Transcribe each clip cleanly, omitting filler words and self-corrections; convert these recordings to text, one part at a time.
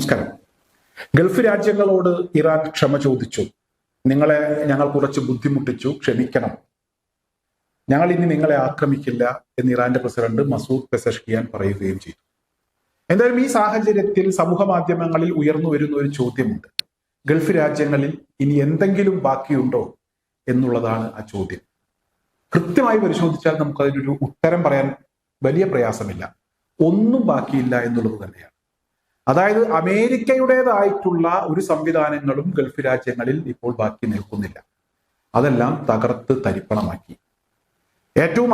നമസ്കാരം. Gulf രാജ്യങ്ങളോട് Iran ക്ഷമ ചോദിച്ചു. നിങ്ങളെ ഞങ്ങൾ കുറച്ച് ബുദ്ധിമുട്ടിച്ചു, ക്ഷമിക്കണം. ഞങ്ങൾ ഇനി നിങ്ങളെ ആക്രമിക്കില്ല എന്ന് ഇറാന്റെ പ്രസിഡന്റ് മസൂദ് പെസഷ്കിയാൻ പറയുകയും ചെയ്തു. എന്തായാലും ഈ സാഹചര്യത്തിൽ സമൂഹ മാധ്യമങ്ങളിൽ ഉയർന്നു വരുന്ന ഒരു ചോദ്യമുണ്ട്. ഗൾഫ് രാജ്യങ്ങളിൽ ഇനി എന്തെങ്കിലും ബാക്കിയുണ്ടോ എന്നുള്ളതാണ് ആ ചോദ്യം. കൃത്യമായി പരിശോധിച്ചാൽ നമുക്ക് അതിനൊരു ഉത്തരം പറയാൻ വലിയ പ്രയാസമില്ല. ഒന്നും ബാക്കിയില്ല എന്നുള്ളത് തന്നെയാണ്. അതായത് അമേരിക്കയുടേതായിട്ടുള്ള ഒരു സംവിധാനങ്ങളും ഗൾഫ് രാജ്യങ്ങളിൽ ഇപ്പോൾ ബാക്കി നിൽക്കുന്നില്ല. അതെല്ലാം തകർത്ത് തരിപ്പണമാക്കി. ഏറ്റവും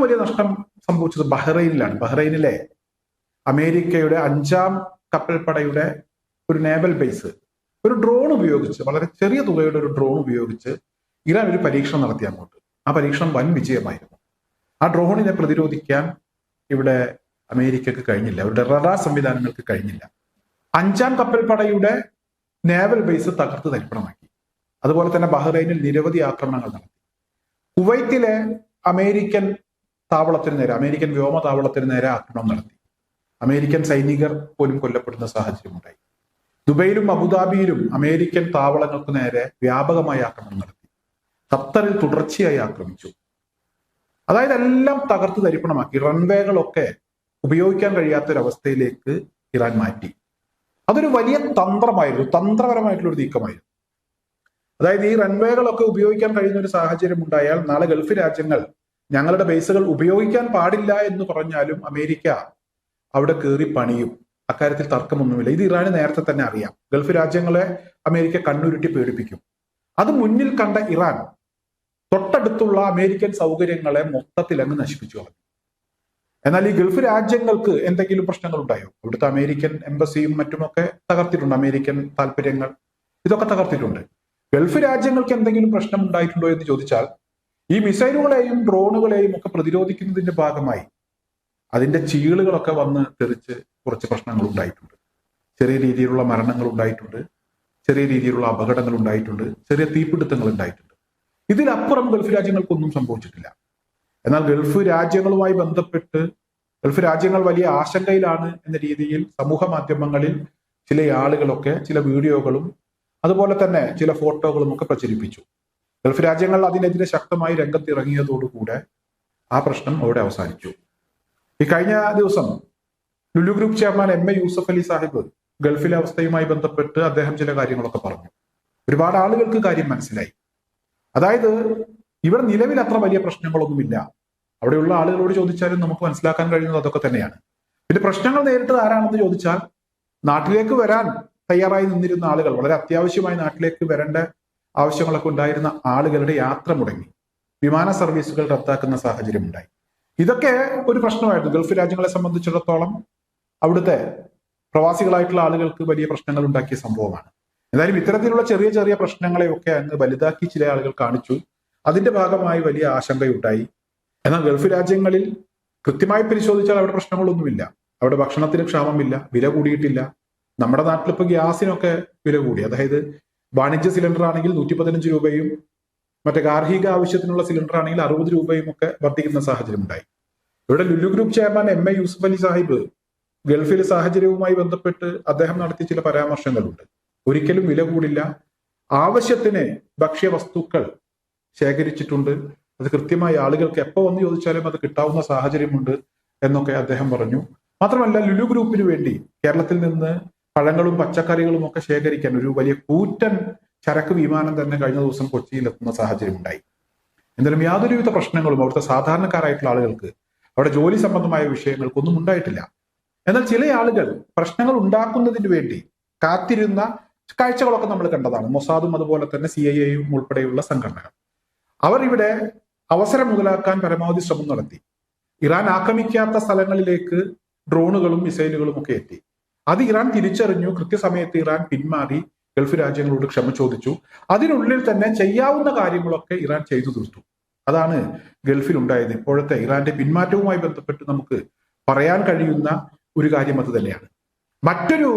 വലിയ നഷ്ടം സംഭവിച്ചത് ബഹ്റൈനിലാണ്. ബഹ്റൈനിലെ അമേരിക്കയുടെ 5ാം കപ്പൽപ്പടയുടെ ഒരു നേവൽ ബേസ് ഒരു ഡ്രോൺ ഉപയോഗിച്ച്, വളരെ ചെറിയ തുകയുടെ ഒരു ഡ്രോൺ ഉപയോഗിച്ച് ഇറാൻ ഒരു പരീക്ഷണം നടത്തി അങ്ങോട്ട്. ആ പരീക്ഷണം വൻ വിജയമായിരുന്നു. ആ ഡ്രോണിനെ പ്രതിരോധിക്കാൻ ഇവിടെ അമേരിക്കക്ക് കഴിഞ്ഞില്ല, അവരുടെ റഡാർ സംവിധാനങ്ങൾക്ക് കഴിഞ്ഞില്ല. 5ാം കപ്പൽപ്പടയുടെ നേവൽ ബേസ് തകർത്ത് തരിപ്പണമാക്കി. അതുപോലെ തന്നെ ബഹ്റൈനിൽ നിരവധി ആക്രമണങ്ങൾ നടത്തി. കുവൈത്തിലെ അമേരിക്കൻ താവളത്തിന് നേരെ, അമേരിക്കൻ വ്യോമ താവളത്തിന് നേരെ ആക്രമണം നടത്തി. അമേരിക്കൻ സൈനികർ പോലും കൊല്ലപ്പെടുന്ന സാഹചര്യം ഉണ്ടായി. ദുബൈയിലും അബുദാബിയിലും അമേരിക്കൻ താവളങ്ങൾക്ക് നേരെ വ്യാപകമായ ആക്രമണം നടത്തി. ഖത്തറിൽ തുടർച്ചയായി ആക്രമിച്ചു. അതായത് എല്ലാം തകർത്ത് തരിപ്പണമാക്കി. റൺവേകളൊക്കെ ഉപയോഗിക്കാൻ കഴിയാത്തൊരവസ്ഥയിലേക്ക് ഇറാൻ മാറ്റി. അതൊരു വലിയ തന്ത്രപരമായിട്ടുള്ള ഒരു നീക്കമായിരുന്നു. അതായത് ഈ റൺവേകളൊക്കെ ഉപയോഗിക്കാൻ കഴിയുന്ന ഒരു സാഹചര്യം ഉണ്ടായാൽ നാളെ ഗൾഫ് രാജ്യങ്ങൾ ഞങ്ങളുടെ ബേസുകൾ ഉപയോഗിക്കാൻ പാടില്ല എന്ന് പറഞ്ഞാലും അമേരിക്ക അവിടെ കയറി പണിയും. അക്കാര്യത്തിൽ തർക്കമൊന്നുമില്ല. ഇത് ഇറാന് നേരത്തെ തന്നെ അറിയാം. ഗൾഫ് രാജ്യങ്ങളെ അമേരിക്ക കണ്ണുരുട്ടി പേടിപ്പിക്കും. അത് മുന്നിൽ കണ്ട ഇറാൻ തൊട്ടടുത്തുള്ള അമേരിക്കൻ സൗകര്യങ്ങളെ മൊത്തത്തിൽ അങ്ങ് നശിപ്പിച്ചു കളഞ്ഞു. എന്നാൽ ഈ ഗൾഫ് രാജ്യങ്ങൾക്ക് എന്തെങ്കിലും പ്രശ്നങ്ങൾ ഉണ്ടായോ? ഇവിടുത്തെ അമേരിക്കൻ എംബസിയും മറ്റുമൊക്കെ തകർത്തിട്ടുണ്ട്. അമേരിക്കൻ താല്പര്യങ്ങൾ ഇതൊക്കെ തകർത്തിട്ടുണ്ട്. ഗൾഫ് രാജ്യങ്ങൾക്ക് എന്തെങ്കിലും പ്രശ്നം ഉണ്ടായിട്ടുണ്ടോ എന്ന് ചോദിച്ചാൽ ഈ മിസൈലുകളെയും ഡ്രോണുകളെയും ഒക്കെ പ്രതിരോധിക്കുന്നതിന്റെ ഭാഗമായി അതിന്റെ ചീളുകളൊക്കെ വന്ന് തെറിച്ച് കുറച്ച് പ്രശ്നങ്ങൾ ഉണ്ടായിട്ടുണ്ട്. ചെറിയ രീതിയിലുള്ള മരണങ്ങൾ ഉണ്ടായിട്ടുണ്ട്, ചെറിയ രീതിയിലുള്ള അപകടങ്ങൾ ഉണ്ടായിട്ടുണ്ട്, ചെറിയ തീപിടുത്തങ്ങൾ ഉണ്ടായിട്ടുണ്ട്. ഇതിലപ്പുറം ഗൾഫ് രാജ്യങ്ങൾക്കൊന്നും സംഭവിച്ചിട്ടില്ല. എന്നാൽ ഗൾഫ് രാജ്യങ്ങളുമായി ബന്ധപ്പെട്ട് ഗൾഫ് രാജ്യങ്ങൾ വലിയ ആശങ്കയിലാണ് എന്ന രീതിയിൽ സമൂഹ മാധ്യമങ്ങളിൽ ചില ആളുകളൊക്കെ ചില വീഡിയോകളും അതുപോലെ തന്നെ ചില ഫോട്ടോകളും ഒക്കെ പ്രചരിപ്പിച്ചു. ഗൾഫ് രാജ്യങ്ങൾ അതിനെതിരെ ശക്തമായി രംഗത്തിറങ്ങിയതോടുകൂടെ ആ പ്രശ്നം അവിടെ അവസാനിച്ചു. ഈ കഴിഞ്ഞ ദിവസം Lulu group chairman M A Yusuff Ali Sahib ഗൾഫിലെ അവസ്ഥയുമായി ബന്ധപ്പെട്ട് അദ്ദേഹം ചില കാര്യങ്ങളൊക്കെ പറഞ്ഞു. ഒരുപാട് ആളുകൾക്ക് കാര്യം മനസ്സിലായി. അതായത് ഇവിടെ നിലവിൽ അത്ര വലിയ പ്രശ്നങ്ങളൊന്നുമില്ല. അവിടെയുള്ള ആളുകളോട് ചോദിച്ചാലും നമുക്ക് മനസ്സിലാക്കാൻ കഴിയുന്നത് അതൊക്കെ തന്നെയാണ്. പിന്നെ പ്രശ്നങ്ങൾ നേരിട്ടത് ആരാണെന്ന് ചോദിച്ചാൽ നാട്ടിലേക്ക് വരാൻ തയ്യാറായി നിന്നിരുന്ന ആളുകൾ, വളരെ അത്യാവശ്യമായി നാട്ടിലേക്ക് വരേണ്ട ആവശ്യങ്ങളൊക്കെ ഉണ്ടായിരുന്ന ആളുകളുടെ യാത്ര മുടങ്ങി. വിമാന സർവീസുകൾ റദ്ദാക്കുന്ന സാഹചര്യം ഉണ്ടായി. ഇതൊക്കെ ഒരു പ്രശ്നമായിരുന്നു. ഗൾഫ് രാജ്യങ്ങളെ സംബന്ധിച്ചിടത്തോളം അവിടുത്തെ പ്രവാസികളായിട്ടുള്ള ആളുകൾക്ക് വലിയ പ്രശ്നങ്ങൾ ഉണ്ടാക്കിയ സംഭവമാണ്. എന്തായാലും ഇത്തരത്തിലുള്ള ചെറിയ ചെറിയ പ്രശ്നങ്ങളെയൊക്കെ അങ്ങ് വലുതാക്കി ചില ആളുകൾ കാണിച്ചു. അതിന്റെ ഭാഗമായി വലിയ ആശങ്കയുണ്ടായി. എന്നാൽ ഗൾഫ് രാജ്യങ്ങളിൽ കൃത്യമായി പരിശോധിച്ചാൽ അവിടെ പ്രശ്നങ്ങളൊന്നുമില്ല. അവിടെ ഭക്ഷണത്തിന് ക്ഷാമമില്ല, വില കൂടിയിട്ടില്ല. നമ്മുടെ നാട്ടിൽ ഇപ്പൊ ഗ്യാസിനൊക്കെ വില കൂടി. അതായത് വാണിജ്യ സിലിണ്ടർ ആണെങ്കിൽ 115 രൂപയും മറ്റേ ഗാർഹിക ആവശ്യത്തിനുള്ള സിലിണ്ടർ ആണെങ്കിൽ 60 രൂപയും ഒക്കെ വർദ്ധിക്കുന്ന സാഹചര്യം ഉണ്ടായി. ഇവിടെ Lulu group chairman M A Yusuff Ali Sahib ഗൾഫിലെ സാഹചര്യവുമായി ബന്ധപ്പെട്ട് അദ്ദേഹം നടത്തിയ ചില പരാമർശങ്ങളുണ്ട്. ഒരിക്കലും വില കൂടില്ല, ആവശ്യത്തിന് ഭക്ഷ്യവസ്തുക്കൾ ശേഖരിച്ചിട്ടുണ്ട്, അത് കൃത്യമായി ആളുകൾക്ക് എപ്പോൾ വന്ന് ചോദിച്ചാലും അത് കിട്ടാവുന്ന സാഹചര്യമുണ്ട് എന്നൊക്കെ അദ്ദേഹം പറഞ്ഞു. മാത്രമല്ല ലുലു ഗ്രൂപ്പിന് വേണ്ടി കേരളത്തിൽ നിന്ന് പഴങ്ങളും പച്ചക്കറികളും ഒക്കെ ശേഖരിക്കാൻ ഒരു വലിയ കൂറ്റൻ ചരക്ക് വിമാനം തന്നെ കഴിഞ്ഞ ദിവസം കൊച്ചിയിൽ എത്തുന്ന സാഹചര്യം ഉണ്ടായി. എന്തായാലും യാതൊരുവിധ പ്രശ്നങ്ങളും അവിടുത്തെ സാധാരണക്കാരായിട്ടുള്ള ആളുകൾക്ക് അവിടെ ജോലി സംബന്ധമായ വിഷയങ്ങൾക്കൊന്നും ഉണ്ടായിട്ടില്ല. എന്നാൽ ചില ആളുകൾ പ്രശ്നങ്ങൾ ഉണ്ടാക്കുന്നതിന് വേണ്ടി കാത്തിരുന്ന കാഴ്ചകളൊക്കെ നമ്മൾ കണ്ടതാണ്. മൊസാദും അതുപോലെ തന്നെ CIA-യും ഉൾപ്പെടെയുള്ള സംഘടനകൾ അവർ ഇവിടെ അവസരം മുതലാക്കാൻ പരമാവധി ശ്രമം നടത്തി. ഇറാൻ ആക്രമിക്കാത്ത സ്ഥലങ്ങളിലേക്ക് ഡ്രോണുകളും മിസൈലുകളും ഒക്കെ എത്തി. അത് ഇറാൻ തിരിച്ചറിഞ്ഞു. കൃത്യസമയത്ത് ഇറാൻ പിന്മാറി ഗൾഫ് രാജ്യങ്ങളോട് ക്ഷമ ചോദിച്ചു. അതിനുള്ളിൽ തന്നെ ചെയ്യാവുന്ന കാര്യങ്ങളൊക്കെ ഇറാൻ ചെയ്തു തീർത്തു. അതാണ് ഗൾഫിൽ ഉണ്ടായത്. ഇപ്പോഴത്തെ ഇറാന്റെ പിന്മാറ്റവുമായി ബന്ധപ്പെട്ട് നമുക്ക് പറയാൻ കഴിയുന്ന ഒരു കാര്യം അത് തന്നെയാണ്. മറ്റൊരു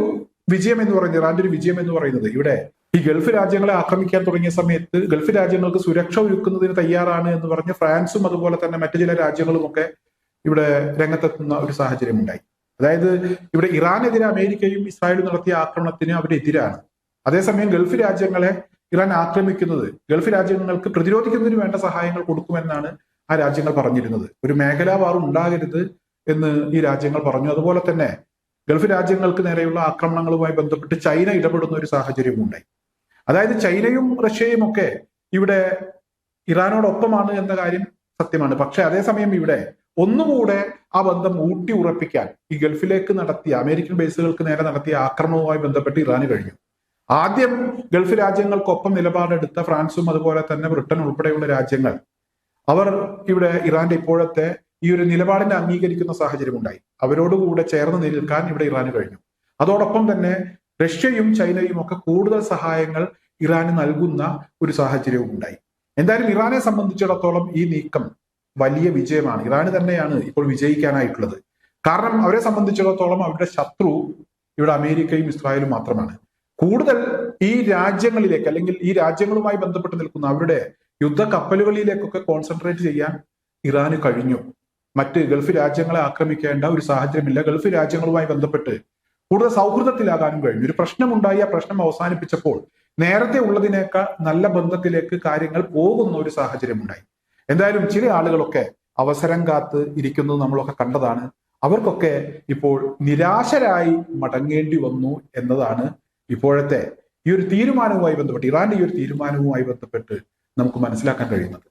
വിജയം എന്ന് പറയുന്നത്, ഇറാന്റെ ഒരു വിജയം എന്ന് പറയുന്നത്, ഇവിടെ ഈ ഗൾഫ് രാജ്യങ്ങളെ ആക്രമിക്കാൻ തുടങ്ങിയ സമയത്ത് ഗൾഫ് രാജ്യങ്ങൾക്ക് സുരക്ഷ ഒരുക്കുന്നതിന് തയ്യാറാണ് എന്ന് പറഞ്ഞ് ഫ്രാൻസും അതുപോലെ തന്നെ മറ്റു ചില രാജ്യങ്ങളും ഒക്കെ ഇവിടെ രംഗത്തെത്തുന്ന ഒരു സാഹചര്യം ഉണ്ടായി. അതായത് ഇവിടെ ഇറാനെതിരെ അമേരിക്കയും ഇസ്രായേലും നടത്തിയ ആക്രമണത്തിന് അവരെതിരാണ്. അതേസമയം ഗൾഫ് രാജ്യങ്ങളെ ഇറാൻ ആക്രമിക്കുന്നത് ഗൾഫ് രാജ്യങ്ങൾക്ക് പ്രതിരോധിക്കുന്നതിന് വേണ്ട സഹായങ്ങൾ കൊടുക്കുമെന്നാണ് ആ രാജ്യങ്ങൾ പറഞ്ഞിരുന്നത്. ഒരു മേഖലാ വാർ ഉണ്ടാകരുത് എന്ന് ഈ രാജ്യങ്ങൾ പറഞ്ഞു. അതുപോലെ തന്നെ ഗൾഫ് രാജ്യങ്ങൾക്ക് നേരെയുള്ള ആക്രമണങ്ങളുമായി ബന്ധപ്പെട്ട് ചൈന ഇടപെടുന്ന ഒരു സാഹചര്യവും ഉണ്ടായി. അതായത് ചൈനയും റഷ്യയും ഒക്കെ ഇവിടെ ഇറാനോടൊപ്പമാണ് എന്ന കാര്യം സത്യമാണ്. പക്ഷെ അതേസമയം ഇവിടെ ഒന്നുകൂടെ ആ ബന്ധം ഊട്ടി ഉറപ്പിക്കാൻ ഈ ഗൾഫിലേക്ക് നടത്തിയ അമേരിക്കൻ ബേസുകൾക്ക് നേരെ നടത്തിയ ആക്രമണവുമായി ബന്ധപ്പെട്ട് ഇറാന് കഴിഞ്ഞു. ആദ്യം ഗൾഫ് രാജ്യങ്ങൾക്കൊപ്പം നിലപാടെടുത്ത ഫ്രാൻസും അതുപോലെ തന്നെ ബ്രിട്ടൻ ഉൾപ്പെടെയുള്ള രാജ്യങ്ങൾ അവർ ഇവിടെ ഇറാന്റെ ഇപ്പോഴത്തെ ഈ ഒരു നിലപാടിനെ അംഗീകരിക്കുന്ന സാഹചര്യം ഉണ്ടായി. അവരോടുകൂടെ ചേർന്ന് നിൽക്കാൻ ഇവിടെ ഇറാന് കഴിഞ്ഞു. അതോടൊപ്പം തന്നെ റഷ്യയും ചൈനയും ഒക്കെ കൂടുതൽ സഹായങ്ങൾ ഇറാന് നൽകുന്ന ഒരു സാഹചര്യവും ഉണ്ടായി. എന്തായാലും ഇറാനെ സംബന്ധിച്ചിടത്തോളം ഈ നീക്കം വലിയ വിജയമാണ്. ഇറാന് തന്നെയാണ് ഇപ്പോൾ വിജയിക്കാനായിട്ടുള്ളത്. കാരണം അവരെ സംബന്ധിച്ചിടത്തോളം അവരുടെ ശത്രു ഇവിടെ അമേരിക്കയും ഇസ്രായേലും മാത്രമാണ്. കൂടുതൽ ഈ രാജ്യങ്ങളിലേക്ക് അല്ലെങ്കിൽ ഈ രാജ്യങ്ങളുമായി ബന്ധപ്പെട്ട് നിൽക്കുന്ന അവരുടെ യുദ്ധ കപ്പലുകളിലേക്കൊക്കെ കോൺസെൻട്രേറ്റ് ചെയ്യാൻ ഇറാന് കഴിഞ്ഞു. മറ്റ് ഗൾഫ് രാജ്യങ്ങളെ ആക്രമിക്കേണ്ട ഒരു സാഹചര്യമില്ല. ഗൾഫ് രാജ്യങ്ങളുമായി ബന്ധപ്പെട്ട് കൂടുതൽ സൗഹൃദത്തിലാകാനും കഴിഞ്ഞു. ഒരു പ്രശ്നമുണ്ടായി, ആ പ്രശ്നം അവസാനിപ്പിച്ചപ്പോൾ നേരത്തെ ഉള്ളതിനേക്കാൾ നല്ല ബന്ധത്തിലേക്ക് കാര്യങ്ങൾ പോകുന്ന ഒരു സാഹചര്യം ഉണ്ടായി. എന്തായാലും ചില ആളുകളൊക്കെ അവസരം കാത്ത് ഇരിക്കുന്നത് നമ്മളൊക്കെ കണ്ടതാണ്. അവർക്കൊക്കെ ഇപ്പോൾ നിരാശരായി മടങ്ങേണ്ടി വന്നു എന്നതാണ് ഇപ്പോഴത്തെ ഈ ഒരു തീരുമാനവുമായി ബന്ധപ്പെട്ട് ഇറാന്റെ ഈ ഒരു തീരുമാനവുമായി ബന്ധപ്പെട്ട് നമുക്ക് മനസ്സിലാക്കാൻ കഴിയുന്നത്.